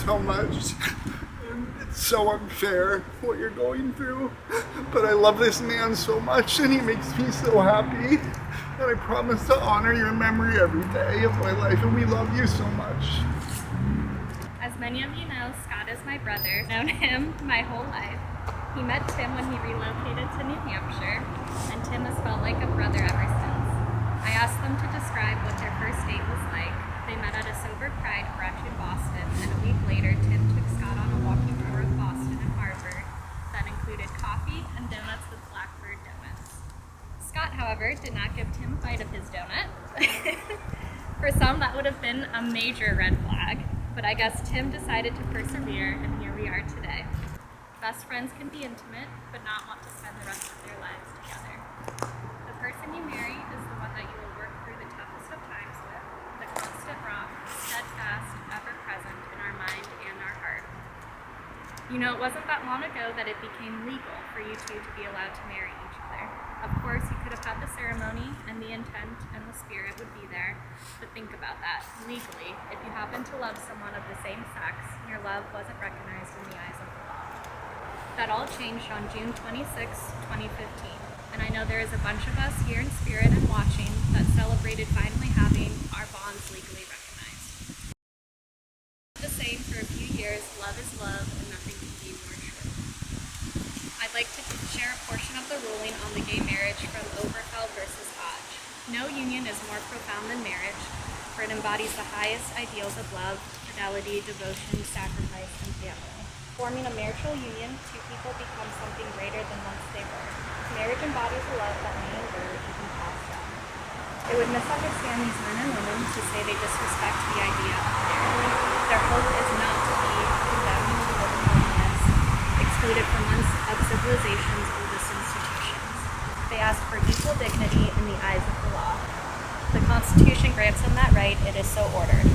so much. And it's so unfair what you're going through. But I love this man so much and he makes me so happy. And I promise to honor your memory every day of my life, and we love you so much. As many of you know, Scott is my brother. I've known him my whole life. He met Tim when he relocated to New Hampshire, and Tim has felt like a brother ever since. I asked them to describe what their first date was like. They met at a sober pride brunch in Boston, and a week later, Tim took Scott on a walking tour of Boston and Harvard that included coffee and donuts with Blackbird donuts. Scott, however, did not give Tim a bite of his donut. For some, that would have been a major red flag, but I guess Tim decided to persevere, and here we are today. Best friends can be intimate, but not want to spend the rest of their lives together. The person you marry is the one that you will work through the toughest of times with, the constant rock, steadfast, ever-present in our mind and our heart. You know, it wasn't that long ago that it became legal for you two to be allowed to marry each other. Of course, you could have had the ceremony, and the intent and the spirit would be there, but think about that. Legally, if you happen to love someone of the same sex, your love wasn't recognized in the eyes of the law. That all changed on June 26, 2015, and I know there is a bunch of us here in spirit and watching that celebrated finally having our bonds legally recognized. The same for a few years, love is love and nothing can be more true. I'd like to share a portion of the ruling on the gay marriage from Oberfeld versus Hodge. No union is more profound than marriage, for it embodies the highest ideals of love, fidelity, devotion, sacrifice, and family. Forming a marital union, two people become something greater than once they were. Marriage embodies a love that may endure even past death. It would misunderstand these men and women to say they disrespect the idea of marriage. Their hope is not to be condemned to live in loneliness, excluded from one of civilization's oldest institutions. They ask for equal dignity in the eyes of the law. The Constitution grants them that right, it is so ordered.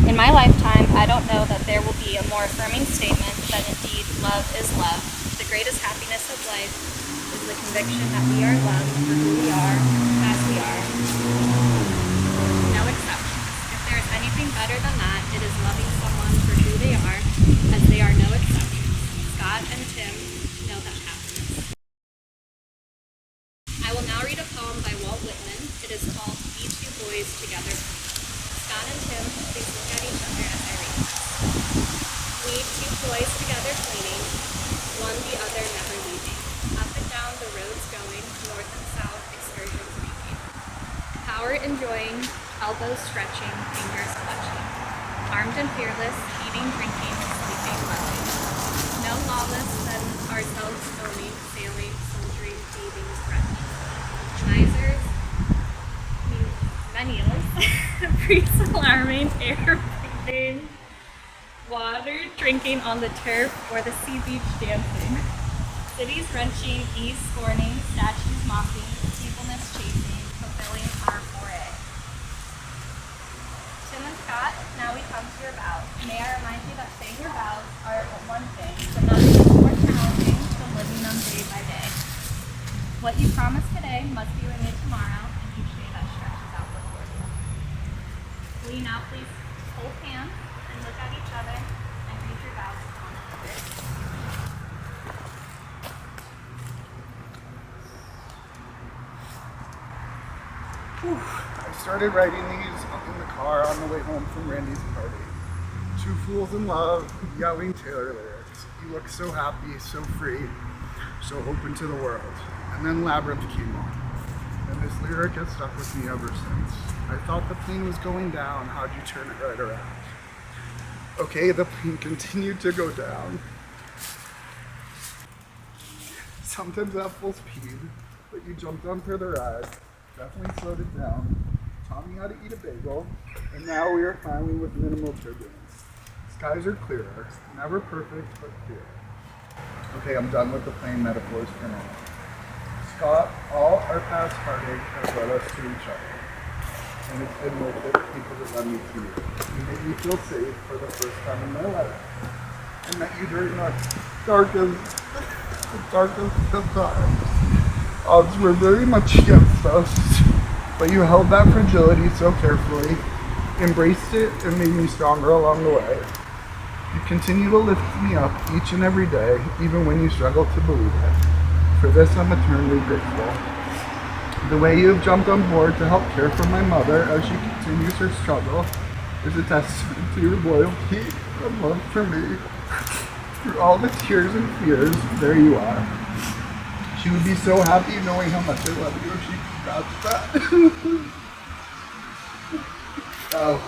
In my lifetime, I don't know that there will be a more affirming statement that indeed love is love. The greatest happiness of life is the conviction that we are loved for who we are, as we are. No exceptions. If there is anything better than that, it is loving someone for who they are, as they are no exceptions. Scott and Tim know that happiness. I will now read a poem by Walt Whitman. It is called Be Two Boys Together. Scott and Tim, please look at each other as I read this. We, two boys together cleaning, one the other never leaving. Up and down the roads going, north and south excursions making. Power enjoying, elbows stretching, fingers clutching. Armed and fearless, eating, drinking, sleeping, loving. No lawless than ourselves owning, sailing, soldiering, bathing, threatening. Misers, menials, priests alarming, air breathing, water drinking on the turf or the sea beach dancing. Cities wrenching, ease scorning, statues mocking, feebleness chasing, fulfilling our foray. Tim and Scott, now we come to your vows. May I remind you that saying your vows are one thing, but nothing is more challenging than living them day by day. What you promise today must be renewed tomorrow and each day that stretches out before you. Will you now please hold hands and look at each other and read your vows to one another. I started writing these in the car on the way home from Randy's party. Two fools in love, yelling Taylor lyrics. You look so happy, so free, so open to the world. And then Labyrinth came on. And this lyric has stuck with me ever since. I thought the plane was going down, how'd you turn it right around? Okay, the plane continued to go down. Sometimes at full speed, but you jumped on for the ride, definitely slowed it down, taught me how to eat a bagel, and now we are finally with minimal turbulence. Skies are clearer, never perfect, but clear. Okay, I'm done with the plane metaphors for now. Scott, all our past heartache has led us to each other. And it's been worth it because it led me to you. You made me feel safe for the first time in my life. I met you during the darkest of times. Odds were very much against us, but you held that fragility so carefully, embraced it, and made me stronger along the way. You continue to lift me up each and every day, even when you struggle to believe it. For this, I'm eternally grateful. The way you have jumped on board to help care for my mother as she continues her struggle is a testament to your loyalty and love for me. Through all the tears and fears, there you are. She would be so happy knowing how much I love you if she could vouch that. Oh.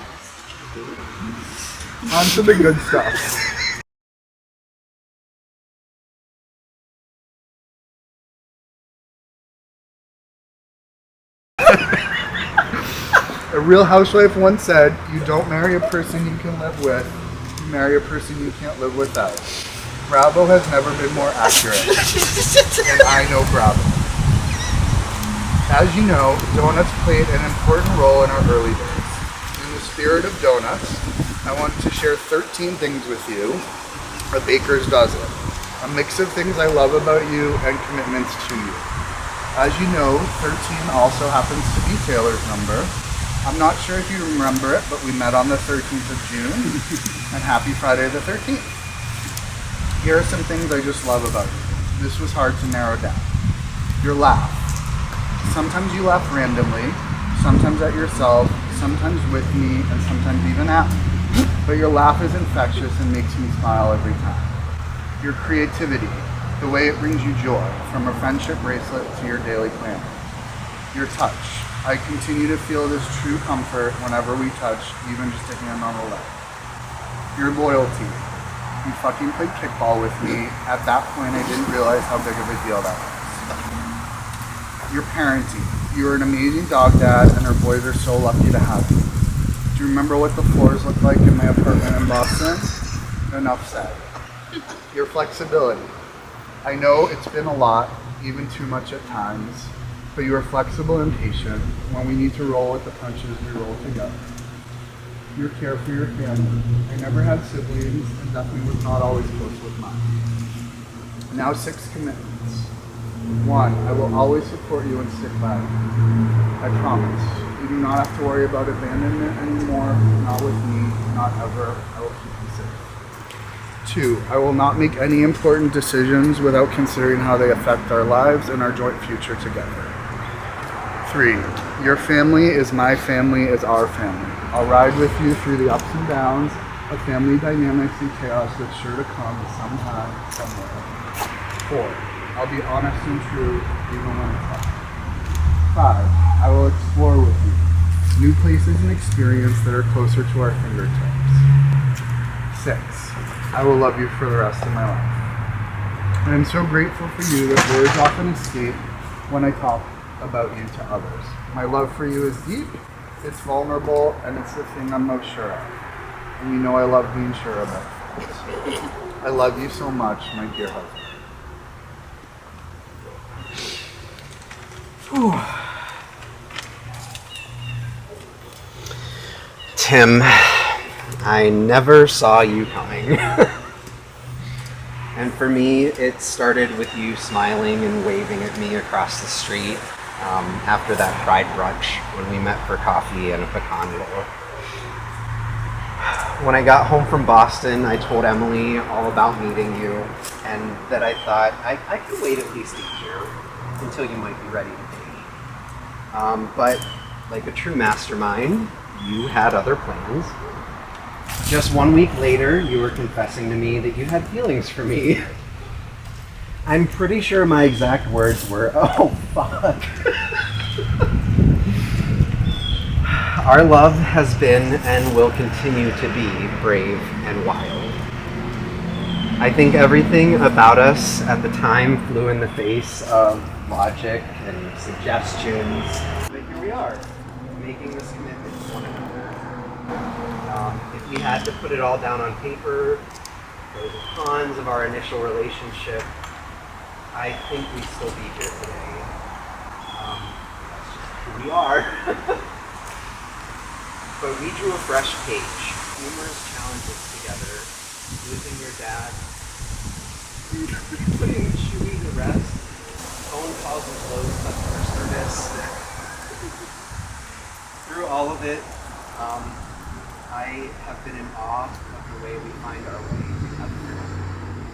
On to the good stuff. A real housewife once said, you don't marry a person you can live with, you marry a person you can't live without. Bravo has never been more accurate, and I know Bravo. As you know, donuts played an important role in our early days. In the spirit of donuts, I wanted to share 13 things with you, a baker's dozen, a mix of things I love about you and commitments to you. As you know, 13 also happens to be Taylor's number. I'm not sure if you remember it, but we met on the 13th of June, and happy Friday the 13th. Here are some things I just love about you. This was hard to narrow down. Your laugh. Sometimes you laugh randomly, sometimes at yourself, sometimes with me, and sometimes even at me. But your laugh is infectious and makes me smile every time. Your creativity, the way it brings you joy, from a friendship bracelet to your daily planner. Your touch. I continue to feel this true comfort whenever we touch, even just a hand on a leg. Your loyalty. You fucking played kickball with me. At that point, I didn't realize how big of a deal that was. Your parenting. You are an amazing dog dad, and our boys are so lucky to have you. Do you remember what the floors look like in my apartment in Boston? Enough said. Your flexibility. I know it's been a lot, even too much at times, but you are flexible and patient. When we need to roll with the punches, we roll together. Your care for your family. I never had siblings and definitely was not always close with mine. Now 6 commitments. 1, I will always support you and stick by you. I promise. You do not have to worry about abandonment anymore. Not with me. Not ever. I will keep you safe. 2, I will not make any important decisions without considering how they affect our lives and our joint future together. 3, your family is my family is our family. I'll ride with you through the ups and downs of family dynamics and chaos that's sure to come sometime, somewhere. 4, I'll be honest and true even when it's hard. 5, I will explore with you new places and experience that are closer to our fingertips. 6, I will love you for the rest of my life. I am so grateful for you that words often escape when I talk about you to others. My love for you is deep, it's vulnerable, and it's the thing I'm most sure of. And you know I love being sure about it. I love you so much, my dear husband. Whew. Tim, I never saw you coming. And for me, it started with you smiling and waving at me across the street after that Pride brunch when we met for coffee and a pecan roll. When I got home from Boston, I told Emily all about meeting you and that I thought I could wait at least a year until you might be ready to date. But like a true mastermind, you had other plans. Just 1 week later, you were confessing to me that you had feelings for me. I'm pretty sure my exact words were, "Oh, fuck." Our love has been and will continue to be brave and wild. I think everything about us at the time flew in the face of logic and suggestions. But here we are, making this commitment to one another. If we had to put it all down on paper, pros and cons of our initial relationship, I think we'd still be here today. That's just who we are. But we drew a fresh page, numerous challenges together, losing your dad, putting Chewie to rest, phone calls and low customer service. Through all of it, I have been in awe of the way we find our way together.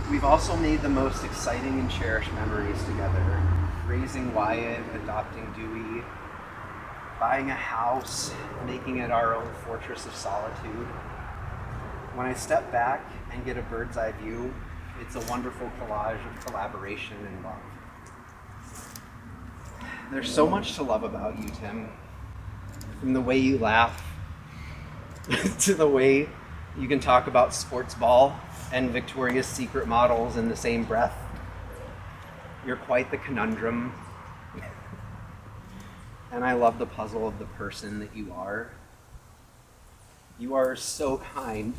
We've also made the most exciting and cherished memories together. Raising Wyatt, adopting Dewey, buying a house, making it our own fortress of solitude. When I step back and get a bird's eye view, it's a wonderful collage of collaboration and love. There's so much to love about you, Tim. From the way you laugh, to the way you can talk about sports ball and Victoria's Secret models in the same breath. You're quite the conundrum. And I love the puzzle of the person that you are. You are so kind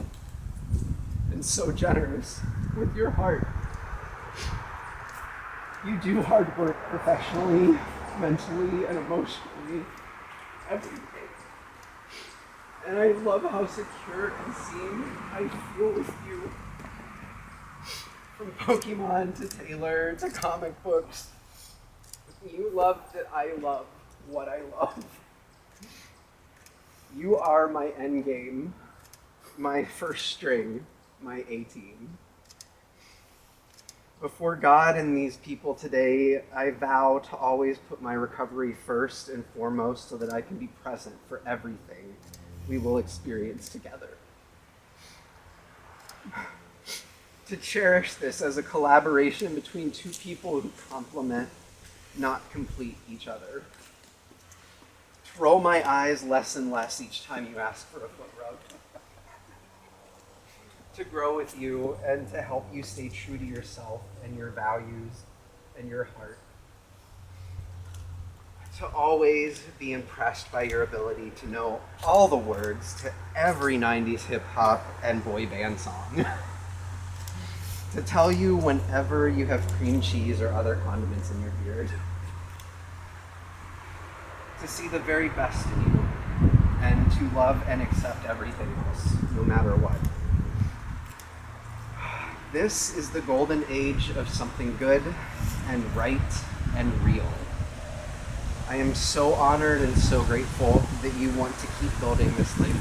and so generous with your heart. You do hard work professionally, mentally, and emotionally every day. And I love how secure and seen I feel with you. From Pokemon to Taylor to comic books, you love that I love what I love. You are my endgame, my first string, my A-team. Before God and these people today, I vow to always put my recovery first and foremost so that I can be present for everything we will experience together. To cherish this as a collaboration between two people who complement, not complete each other. To roll my eyes less and less each time you ask for a foot rub. To grow with you and to help you stay true to yourself and your values and your heart. To always be impressed by your ability to know all the words to every 90s hip hop and boy band song. To tell you whenever you have cream cheese or other condiments in your beard. To see the very best in you and to love and accept everything else, no matter what. This is the golden age of something good and right and real. I am so honored and so grateful that you want to keep building this thing.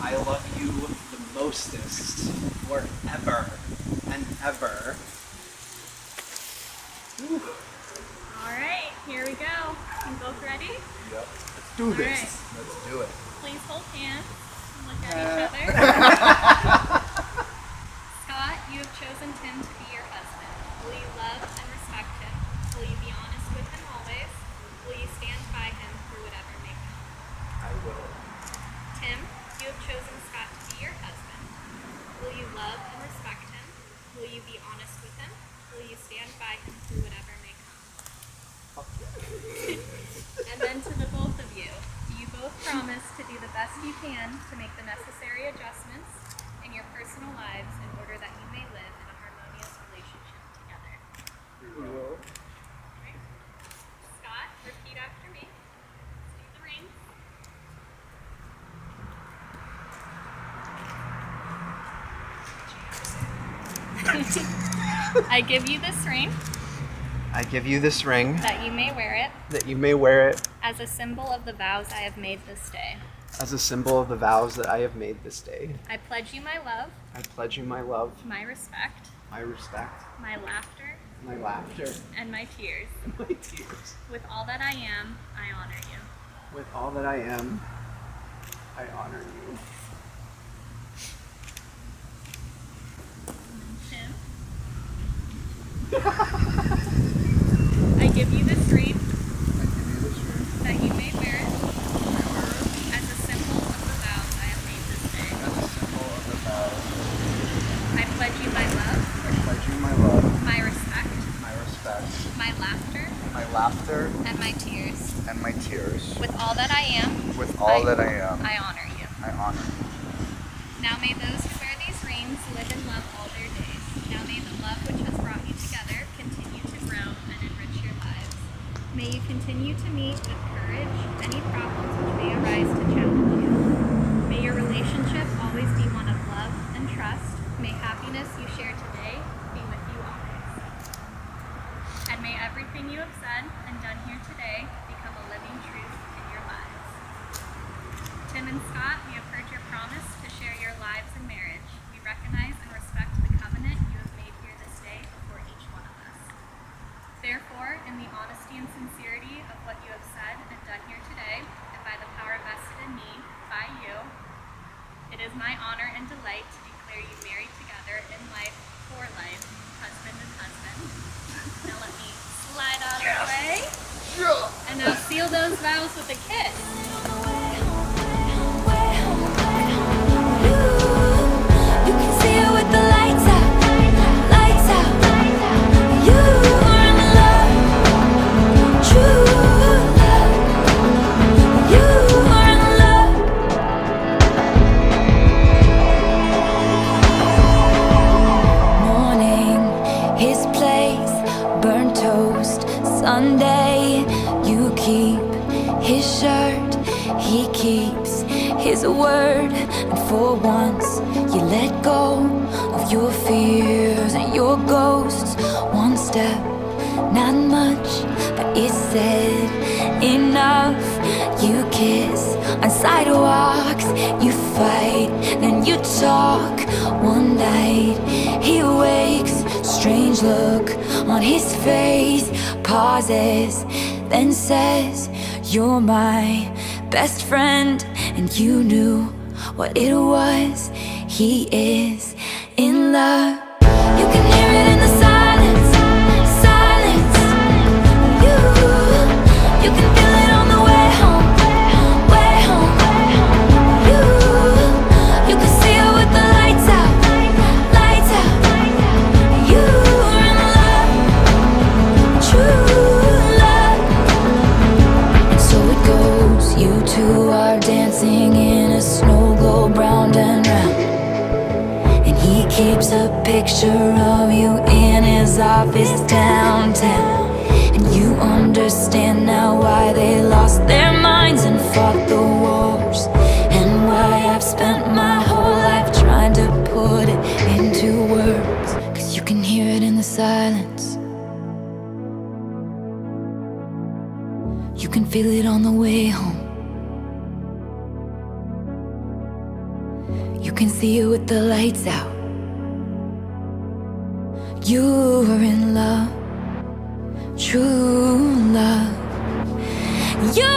I love you the mostest forever and ever. Whew. All right, here we go. You both ready? Yep. Let's do this. Right. Let's do it. Please hold hands and look at each other. Scott, you have chosen Tim to be your husband. Will you love and respect him? Will you be honest with him always? Will you stand by him through whatever may come? I will. Tim, you have chosen Scott to be your husband. Will you love and respect him? Will you be honest with him? Will you stand by him through whatever may come? And then to the both of you, do you both promise to do the best you can to make the necessary adjustments in your personal lives in order that you may live in a harmonious relationship together? We will. Right. Scott, repeat after me. Let's do the ring. I give you this ring I give you this ring that you may wear it that you may wear it as a symbol of the vows I have made this day. as a symbol of the vows that I have made this day. I pledge you my love, I pledge you my love, my respect, my respect, my laughter, my laughter, and my tears. and my tears. With all that I am, I honor you. With all that I am, I honor you. Tim, I give you this ring I give you this ring. that you may wear it as a symbol of the vows I have made this day. As a symbol of the vows. I pledge you my love, I pledge you my love, my respect, my respect, my laughter, my laughter, and my tears. and my tears. With all that I am, With all that I am, I honor you. I honor you. Now may those who wear these rings live in love all their days. Now may the love which has brought you together continue to grow and enrich your lives. May you continue to meet with courage any problems which may arise to challenge you. May your relationship always be one of love and trust. May happiness you share today be with you always. And may everything you have said and done here today become a living truth in your lives. Tim and Scott, we have heard your promise to share your lives a kiss. You can see it with the lights out, lights out. You are in love, true love. You are in love. Morning, his place, burnt toast. Sunday, you keep his shirt, he keeps his word. And for once, you let go of your fears and your ghosts. One step, not much, but it's said enough. You kiss on sidewalks, you fight, then you talk. One night, he wakes, strange look on his face, pauses, then says, "You're my best friend." And you knew what it was. He is in love. You can hear it in the silence, silence. You can feel it on the way home, way home. You can see it with the lights out, lights out. You are in love, true love. And so it goes, you two are dancing in a snow globe round and round. And he keeps a picture of you in his office downtown. And you understand now why they lost their minds and fought the wars, and why I've spent my whole life trying to put it into words. 'Cause you can hear it in the silence. You can feel it on the way home. You can see it with the lights out. You're in love, true love. You